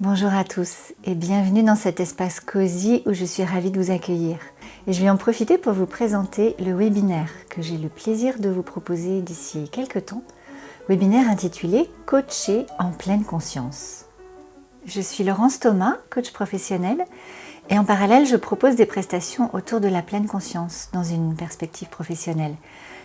Bonjour à tous et bienvenue dans cet espace cosy où je suis ravie de vous accueillir. Et je vais en profiter pour vous présenter le webinaire que j'ai le plaisir de vous proposer d'ici quelques temps, webinaire intitulé « Coacher en pleine conscience ». Je suis Laurence Thomas, coach professionnelle, et en parallèle je propose des prestations autour de la pleine conscience dans une perspective professionnelle.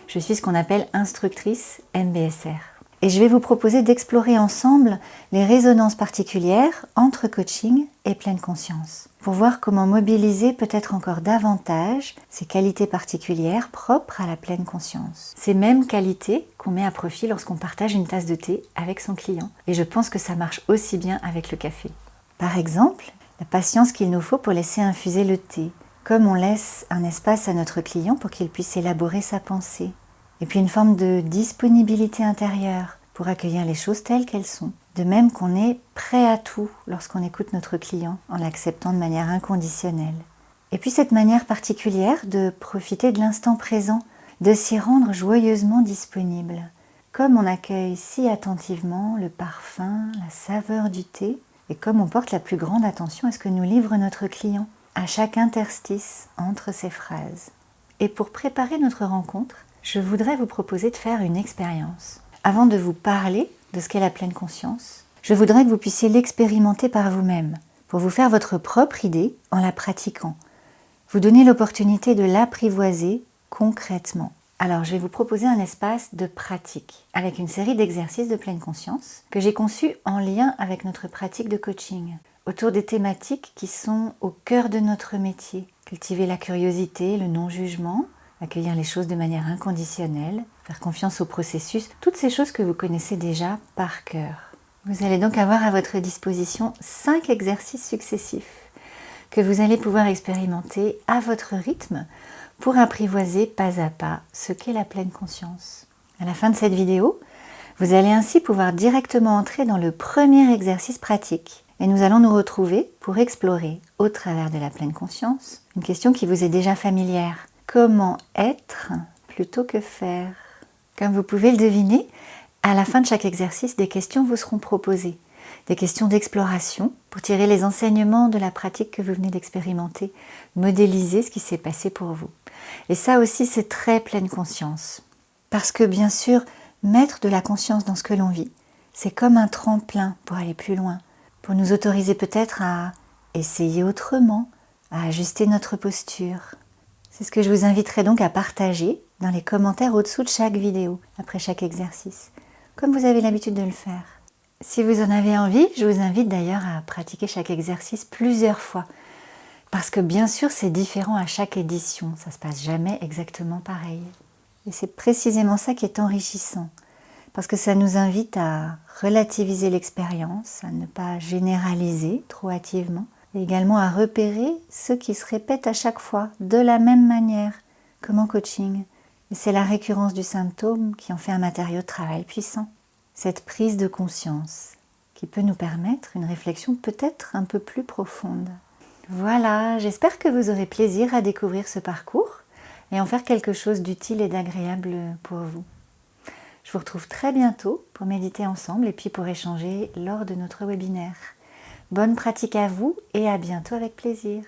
Je suis ce qu'on appelle instructrice MBSR. Et je vais vous proposer d'explorer ensemble les résonances particulières entre coaching et pleine conscience, pour voir comment mobiliser peut-être encore davantage ces qualités particulières propres à la pleine conscience. Ces mêmes qualités qu'on met à profit lorsqu'on partage une tasse de thé avec son client. Et je pense que ça marche aussi bien avec le café. Par exemple, la patience qu'il nous faut pour laisser infuser le thé, comme on laisse un espace à notre client pour qu'il puisse élaborer sa pensée. Et puis une forme de disponibilité intérieure pour accueillir les choses telles qu'elles sont. De même qu'on est prêt à tout lorsqu'on écoute notre client en l'acceptant de manière inconditionnelle. Et puis cette manière particulière de profiter de l'instant présent, de s'y rendre joyeusement disponible. Comme on accueille si attentivement le parfum, la saveur du thé, et comme on porte la plus grande attention à ce que nous livre notre client, à chaque interstice entre ces phrases. Et pour préparer notre rencontre, je voudrais vous proposer de faire une expérience. Avant de vous parler de ce qu'est la pleine conscience, je voudrais que vous puissiez l'expérimenter par vous-même, pour vous faire votre propre idée en la pratiquant. Vous donner l'opportunité de l'apprivoiser concrètement. Alors, je vais vous proposer un espace de pratique, avec une série d'exercices de pleine conscience que j'ai conçus en lien avec notre pratique de coaching, autour des thématiques qui sont au cœur de notre métier. Cultiver la curiosité, le non-jugement, accueillir les choses de manière inconditionnelle, faire confiance au processus, toutes ces choses que vous connaissez déjà par cœur. Vous allez donc avoir à votre disposition 5 exercices successifs que vous allez pouvoir expérimenter à votre rythme pour apprivoiser pas à pas ce qu'est la pleine conscience. À la fin de cette vidéo, vous allez ainsi pouvoir directement entrer dans le premier exercice pratique et nous allons nous retrouver pour explorer, au travers de la pleine conscience, une question qui vous est déjà familière. Comment être plutôt que faire? Comme vous pouvez le deviner, à la fin de chaque exercice, des questions vous seront proposées. Des questions d'exploration pour tirer les enseignements de la pratique que vous venez d'expérimenter, modéliser ce qui s'est passé pour vous. Et ça aussi, c'est très pleine conscience. Parce que bien sûr, mettre de la conscience dans ce que l'on vit, c'est comme un tremplin pour aller plus loin, pour nous autoriser peut-être à essayer autrement, à ajuster notre posture. C'est ce que je vous inviterai donc à partager dans les commentaires au-dessous de chaque vidéo, après chaque exercice, comme vous avez l'habitude de le faire. Si vous en avez envie, je vous invite d'ailleurs à pratiquer chaque exercice plusieurs fois, parce que bien sûr c'est différent à chaque édition, ça ne se passe jamais exactement pareil. Et c'est précisément ça qui est enrichissant, parce que ça nous invite à relativiser l'expérience, à ne pas généraliser trop hâtivement, et également à repérer ce qui se répète à chaque fois, de la même manière, comme en coaching. Et c'est la récurrence du symptôme qui en fait un matériau de travail puissant. Cette prise de conscience qui peut nous permettre une réflexion peut-être un peu plus profonde. Voilà, j'espère que vous aurez plaisir à découvrir ce parcours et en faire quelque chose d'utile et d'agréable pour vous. Je vous retrouve très bientôt pour méditer ensemble et puis pour échanger lors de notre webinaire. Bonne pratique à vous et à bientôt avec plaisir.